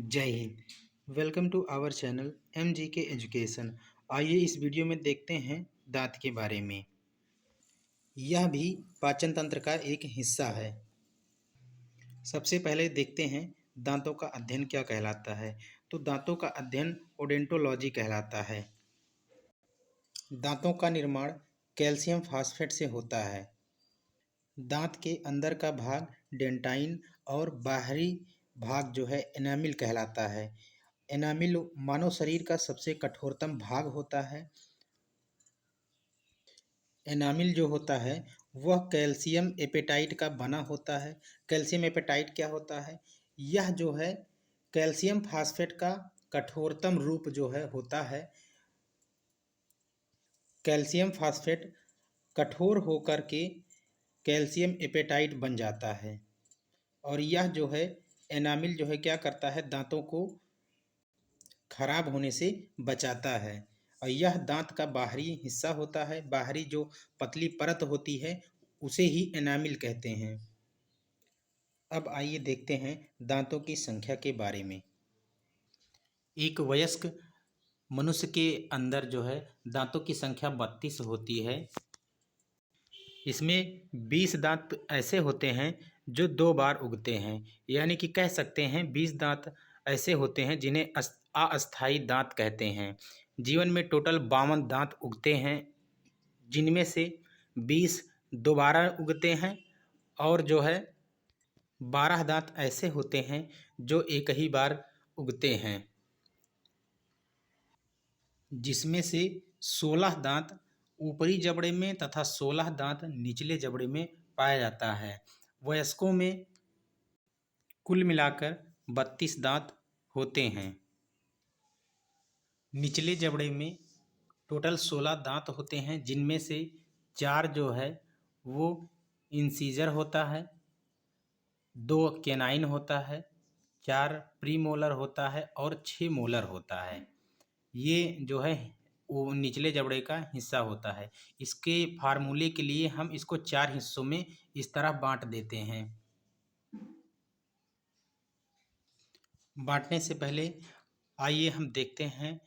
जय हिंद। Welcome to our channel M G K education. आइए इस वीडियो में देखते हैं दांत के बारे में। यह भी पाचन तंत्र का एक हिस्सा है। सबसे पहले देखते हैं दांतों का अध्ययन क्या कहलाता है। तो दांतों का अध्ययन ओडोंटोलॉजी कहलाता है। दांतों का निर्माण कैल्शियम फास्फेट से होता है। दांत के अंदर का भाग डेंटाइन और बाहरी भाग जो है एनामिल कहलाता है। एनामिल मानव शरीर का सबसे कठोरतम भाग होता है। एनामिल जो होता है वह कैल्शियम एपेटाइट का बना होता है। कैल्शियम एपेटाइट क्या होता है? यह जो है कैल्शियम फास्फेट का कठोरतम रूप जो है होता है। कैल्शियम फास्फेट कठोर होकर के कैल्शियम एपेटाइट बन जाता है और यह जो है एनामिल जो है क्या करता है, दांतों को खराब होने से बचाता है। और यह दांत का बाहरी हिस्सा होता है। बाहरी जो पतली परत होती है उसे ही एनामिल कहते हैं। अब आइए देखते हैं दांतों की संख्या के बारे में। एक वयस्क मनुष्य के अंदर जो है दांतों की संख्या 32 होती है। इसमें 20 दांत ऐसे होते हैं जो 2 बार उगते हैं, यानी कि कह सकते हैं 20 दांत ऐसे होते हैं जिन्हें अस्थायी दांत कहते हैं। जीवन में टोटल 52 दांत उगते हैं, जिनमें से 20 दोबारा उगते हैं और जो है 12 दांत ऐसे होते हैं जो एक ही बार उगते हैं, जिसमें से 16 दांत ऊपरी जबड़े में तथा 16 दांत निचले जबड़े में पाया जाता है। वयस्कों में कुल मिलाकर 32 दांत होते हैं। निचले जबड़े में टोटल 16 दांत होते हैं, जिनमें से 4 जो है वो इंसीजर होता है, 2 केनाइन होता है, 4 प्रीमोलर होता है और 6 मोलर होता है। ये जो है वो निचले जबड़े का हिस्सा होता है। इसके फार्मूले के लिए हम इसको 4 हिस्सों में इस तरह बांट देते हैं। बांटने से पहले आइए हम देखते हैं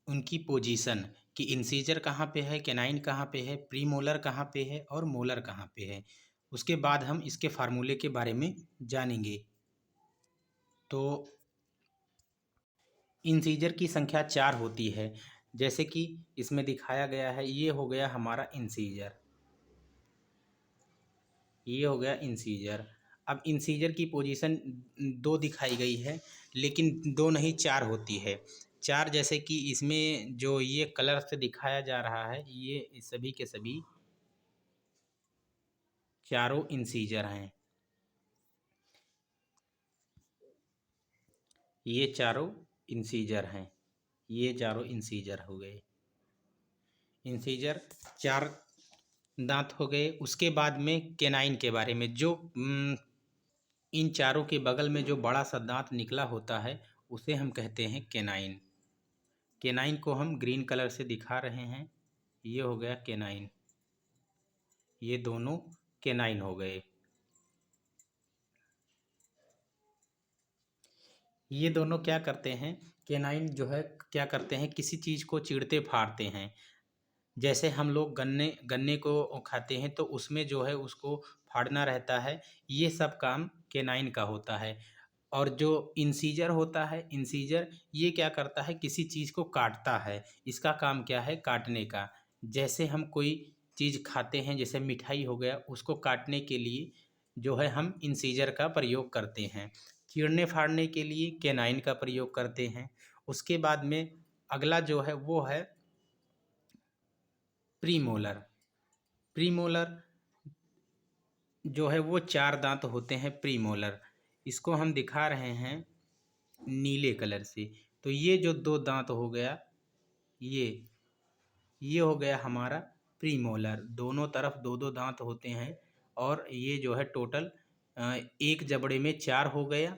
उनकी पोजीशन कि इंसीजर कहाँ पे है, केनाइन कहाँ पे है, प्रीमोलर कहाँ पे है और मोलर कहाँ पे है। उसके बाद हम इसके फार्मूले के बारे में जानेंगे। तो इंसीजर की संख्या 4 होती है, जैसे कि इसमें दिखाया गया है। ये हो गया हमारा इंसीजर, ये हो गया इंसीजर। अब इंसीजर की पोजीशन 2 दिखाई गई है, लेकिन 2 नहीं 4 होती है। 4 जैसे कि इसमें जो ये कलर से दिखाया जा रहा है, ये सभी के सभी चारों इंसीजर हैं। ये चारों इंसीजर हैं, ये चारों इंसीजर हो गए। इंसीजर 4 दांत हो गए। उसके बाद में केनाइन के बारे में, जो इन चारों के बगल में जो बड़ा सा दांत निकला होता है उसे हम कहते हैं केनाइन। केनाइन को हम ग्रीन कलर से दिखा रहे हैं। ये हो गया केनाइन, ये दोनों केनाइन हो गए। ये दोनों क्या करते हैं, केनाइन जो है क्या करते हैं, किसी चीज़ को चीरते फाड़ते हैं। जैसे हम लोग गन्ने गन्ने को खाते हैं तो उसमें जो है उसको फाड़ना रहता है, ये सब काम केनाइन का होता है। और जो इंसीजर होता है, इंसीजर ये क्या करता है, किसी चीज़ को काटता है। इसका काम क्या है, काटने का। जैसे हम कोई चीज़ खाते हैं, जैसे मिठाई हो गया, उसको काटने के लिए जो है हम इंसीजर का प्रयोग करते हैं। चीरने फाड़ने के लिए केनाइन का प्रयोग करते हैं। उसके बाद में अगला जो है वो है प्रीमोलर। प्रीमोलर जो है वो 4 दांत होते हैं प्रीमोलर। इसको हम दिखा रहे हैं नीले कलर से। तो ये जो 2 दांत हो गया, ये हो गया हमारा प्रीमोलर। दोनों तरफ 2-2 दांत होते हैं और ये जो है टोटल एक जबड़े में 4 हो गया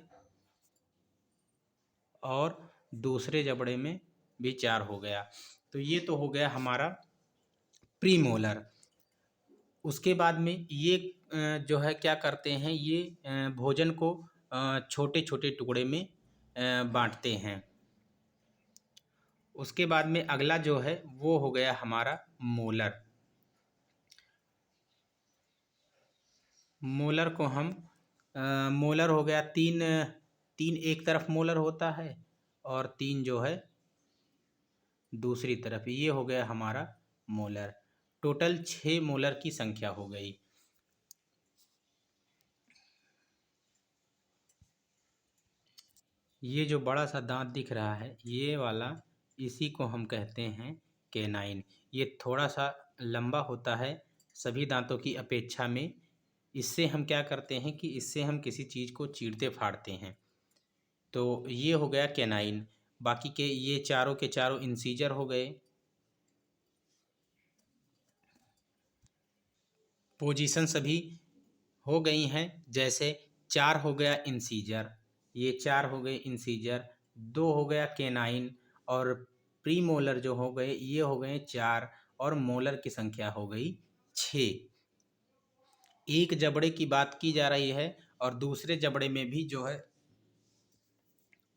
और दूसरे जबड़े में भी 4 हो गया। तो ये तो हो गया हमारा प्रीमोलर। उसके बाद में ये जो है क्या करते हैं, ये भोजन को छोटे छोटे टुकड़े में बाँटते हैं। उसके बाद में अगला जो है वो हो गया हमारा मोलर। मोलर को हम मोलर हो गया तीन, तीन एक तरफ मोलर होता है और तीन जो है दूसरी तरफ, ये हो गया हमारा मोलर। टोटल 6 मोलर की संख्या हो गई। ये जो बड़ा सा दांत दिख रहा है ये वाला, इसी को हम कहते हैं कैनाइन। ये थोड़ा सा लंबा होता है सभी दांतों की अपेक्षा में। इससे हम क्या करते हैं कि इससे हम किसी चीज़ को चीरते फाड़ते हैं। तो ये हो गया कैनाइन। बाकी के ये चारों के चारों इंसीजर हो गए। पोजीशन सभी हो गई हैं। जैसे 4 हो गया इंसीजर, ये 4 हो गए इंसीजर, 2 हो गया कैनाइन और प्रीमोलर जो हो गए ये हो गए 4 और मोलर की संख्या हो गई 6। एक जबड़े की बात की जा रही है और दूसरे जबड़े में भी जो है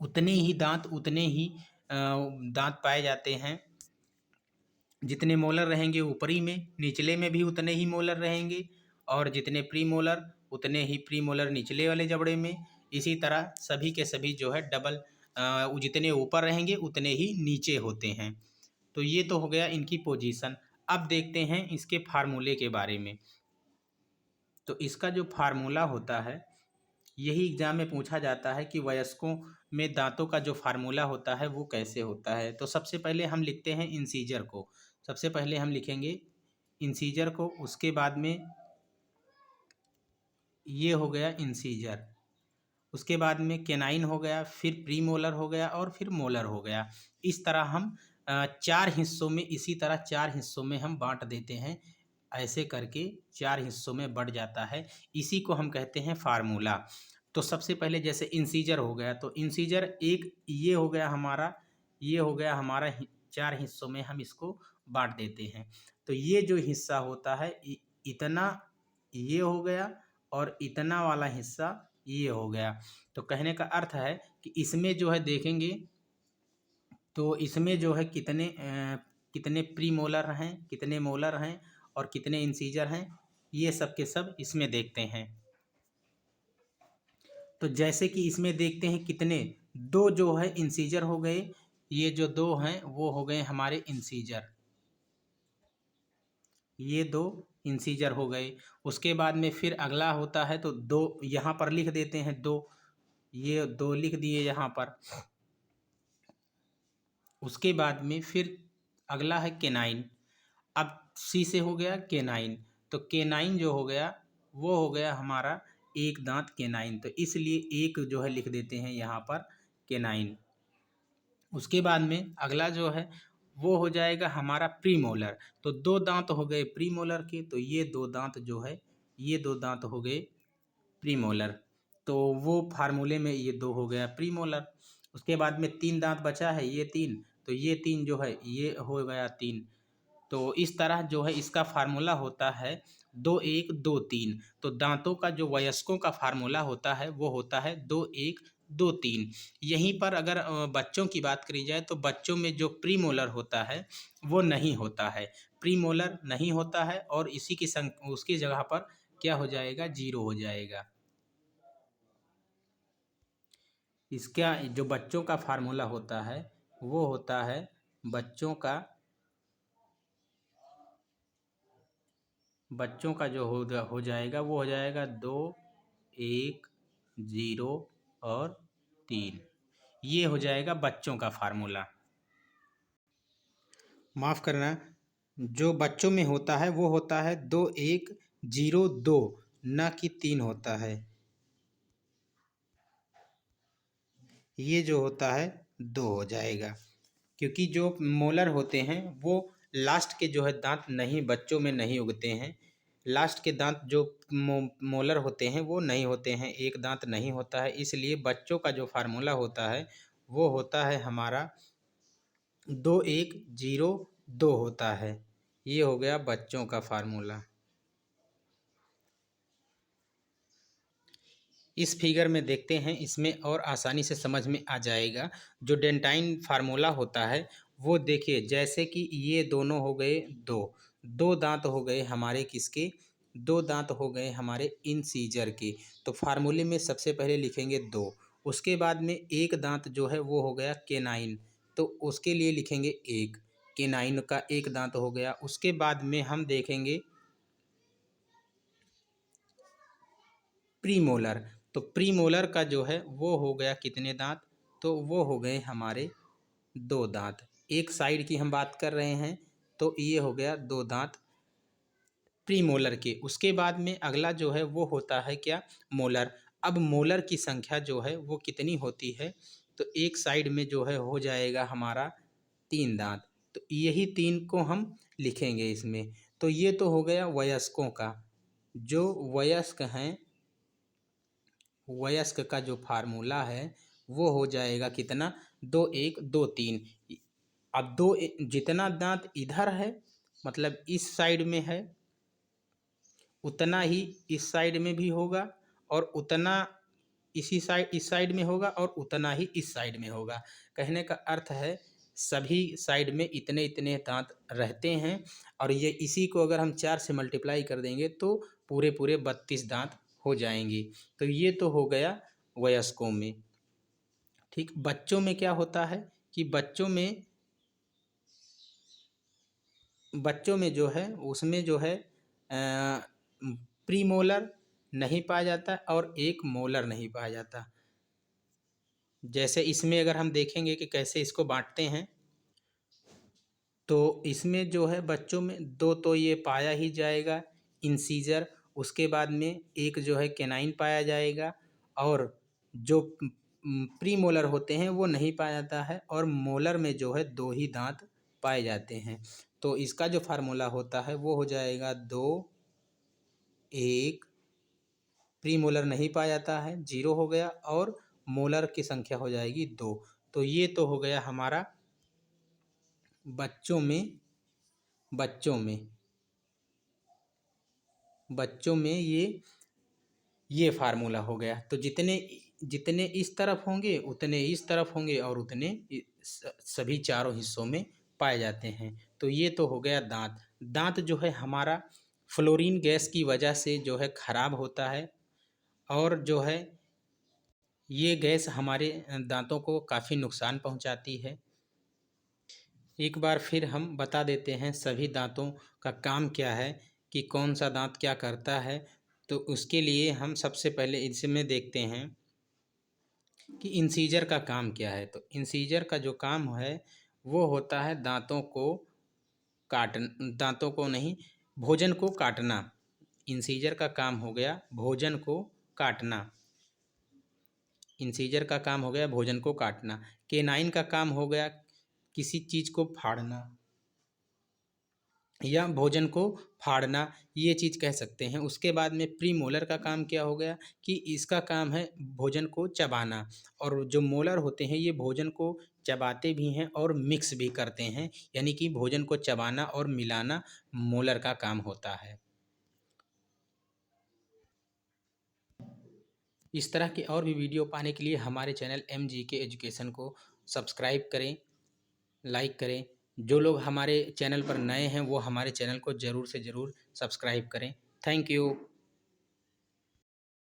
उतने ही दांत, उतने ही दांत पाए जाते हैं। जितने मोलर रहेंगे ऊपरी में, निचले में भी उतने ही मोलर रहेंगे और जितने प्रीमोलर उतने ही प्रीमोलर निचले वाले जबड़े में। इसी तरह सभी के सभी जो है डबल जितने ऊपर रहेंगे उतने ही नीचे होते हैं। तो ये तो हो गया इनकी पोजीशन। अब देखते हैं इसके फार्मूले के बारे में। तो इसका जो फार्मूला होता है यही एग्जाम में पूछा जाता है कि वयस्कों में दांतों का जो फार्मूला होता है वो कैसे होता है। तो सबसे पहले हम लिखते हैं इंसीजर को। सबसे पहले हम लिखेंगे इंसीजर को, उसके बाद में ये हो गया इंसीजर, उसके बाद में कैनाइन हो गया, फिर प्रीमोलर हो गया और फिर मोलर हो गया। इस तरह हम 4 हिस्सों में, इसी तरह 4 हिस्सों में हम बांट देते हैं। ऐसे करके 4 हिस्सों में बढ़ जाता है। इसी को हम कहते हैं फार्मूला। तो सबसे पहले जैसे इंसीजर हो गया, तो इंसीजर एक ये हो गया हमारा, ये हो गया हमारा 4 हिस्सों में हम इसको बांट देते हैं। तो ये जो हिस्सा होता है इतना ये हो गया और इतना वाला हिस्सा ये हो गया। तो कहने का अर्थ है कि इसमें जो है देखेंगे तो इसमें जो है कितने प्रीमोलर हैं, कितने मोलर हैं और कितने इंसीजर हैं, ये सब के सब इसमें देखते हैं। तो जैसे कि इसमें देखते हैं कितने, 2 जो है इंसीजर हो गए, ये जो 2 हैं वो हो गए हमारे इंसीजर, ये 2 इंसीजर हो गए। उसके बाद में फिर अगला होता है तो 2 यहाँ पर लिख देते हैं, 2 ये 2 लिख दिए यहाँ पर। उसके बाद में फिर अगला है कैनाइन। अब सी से हो गया कैनाइन, तो कैनाइन जो हो गया वो हो गया हमारा एक दांत कैनाइन, तो इसलिए एक जो है लिख देते हैं यहाँ पर कैनाइन। उसके बाद में अगला जो है वो हो जाएगा हमारा प्रीमोलर। तो 2 दांत हो गए प्रीमोलर के, तो ये 2 दांत जो है ये 2 दांत हो गए प्रीमोलर। तो वो फार्मूले में ये 2 हो गया प्रीमोलर। उसके बाद में 3 दांत बचा है, ये 3, तो ये 3 जो है ये हो गया 3। तो इस तरह जो है इसका फार्मूला होता है 2 1 2 3। तो दांतों का जो वयस्कों का फार्मूला होता है वो होता है 2 1 2 3। यहीं पर अगर बच्चों की बात करी जाए तो बच्चों में जो प्रीमोलर होता है वो नहीं होता है, प्रीमोलर नहीं होता है और इसी की उसकी जगह पर क्या हो जाएगा, 0 हो जाएगा। इसका जो बच्चों का फार्मूला होता है वो होता है बच्चों का जो हो जाएगा वो हो जाएगा 2 1 0 और 3। ये हो जाएगा बच्चों का फार्मूला। माफ़ करना, जो बच्चों में होता है वो होता है 2 1 0 2, न कि 3 होता है। ये जो होता है 2 हो जाएगा, क्योंकि जो मोलर होते हैं वो लास्ट के जो है दांत नहीं, बच्चों में नहीं उगते हैं। लास्ट के दांत जो मोलर होते हैं वो नहीं होते हैं, एक दांत नहीं होता है। इसलिए बच्चों का जो फार्मूला होता है वो होता है हमारा 2 1 0 2 होता है। ये हो गया बच्चों का फार्मूला। इस फिगर में देखते हैं, इसमें और आसानी से समझ में आ जाएगा। जो डेंटाइन फार्मूला होता है वो देखिए, जैसे कि ये दोनों हो गए दो, दो दांत हो गए हमारे किसके, दो दांत हो गए हमारे इंसीजर के। तो फार्मूले में सबसे पहले लिखेंगे दो, उसके बाद में एक दांत जो है वो हो गया केनाइन, तो उसके लिए लिखेंगे एक, केनाइन का एक दांत हो गया। उसके बाद में हम देखेंगे प्रीमोलर, तो प्रीमोलर का जो है वो हो गया कितने दांत, तो वो हो गए हमारे दो दांत। एक साइड की हम बात कर रहे हैं, तो ये हो गया दो दांत प्रीमोलर के। उसके बाद में अगला जो है वो होता है क्या, मोलर। अब मोलर की संख्या जो है वो कितनी होती है, तो एक साइड में जो है हो जाएगा हमारा तीन दांत, तो यही तीन को हम लिखेंगे इसमें। तो ये तो हो गया वयस्कों का, जो वयस्क हैं, वयस्क का जो फार्मूला है वो हो जाएगा कितना, दो एक दो तीन। अब जितना दांत इधर है, मतलब इस साइड में है, उतना ही इस साइड में भी होगा, और उतना इसी साइड, इस साइड में होगा, और उतना ही इस साइड में होगा। कहने का अर्थ है सभी साइड में इतने इतने दांत रहते हैं, और ये इसी को अगर हम चार से मल्टीप्लाई कर देंगे तो पूरे पूरे 32 दांत हो जाएंगे। तो ये तो हो गया वयस्कों में। ठीक, बच्चों में क्या होता है कि बच्चों में जो है उसमें जो है प्रीमोलर नहीं पाया जाता और एक मोलर नहीं पाया जाता। जैसे इसमें अगर हम देखेंगे कि कैसे इसको बांटते हैं, तो इसमें जो है बच्चों में दो तो ये पाया ही जाएगा इंसीजर, उसके बाद में एक जो है केनाइन पाया जाएगा, और जो प्रीमोलर होते हैं वो नहीं पाया जाता है, और मोलर में जो है दो ही दांत पाए जाते हैं। तो इसका जो फार्मूला होता है वो हो जाएगा दो एक, प्रीमोलर नहीं पाया जाता है, जीरो हो गया, और मोलर की संख्या हो जाएगी दो। तो ये तो हो गया हमारा बच्चों में, बच्चों में बच्चों में ये फार्मूला हो गया। तो जितने जितने इस तरफ होंगे उतने इस तरफ होंगे, और उतने सभी चारों हिस्सों में पाए जाते हैं। तो ये तो हो गया दांत। दांत जो है हमारा फ्लोरीन गैस की वजह से जो है खराब होता है, और जो है ये गैस हमारे दांतों को काफ़ी नुकसान पहुंचाती है। एक बार फिर हम बता देते हैं सभी दांतों का काम क्या है, कि कौन सा दांत क्या करता है। तो उसके लिए हम सबसे पहले इसमें देखते हैं कि इंसीजर का काम क्या है। तो इंसीजर का जो काम है वो होता है दांतों को काट, दांतों को नहीं, भोजन को काटना। इंसीजर का काम हो गया भोजन को काटना, इंसीजर का काम हो गया भोजन को काटना। केनाइन का काम हो गया किसी चीज़ को फाड़ना या भोजन को फाड़ना, ये चीज़ कह सकते हैं। उसके बाद में प्रीमोलर का काम क्या हो गया, कि इसका काम है भोजन को चबाना, और जो मोलर होते हैं ये भोजन को चबाते भी हैं और मिक्स भी करते हैं, यानी कि भोजन को चबाना और मिलाना मोलर का काम होता है। इस तरह के और भी वीडियो पाने के लिए हमारे चैनल MGK एजुकेशन को सब्सक्राइब करें, लाइक करें। जो लोग हमारे चैनल पर नए हैं वो हमारे चैनल को ज़रूर से ज़रूर सब्सक्राइब करें। Thank you.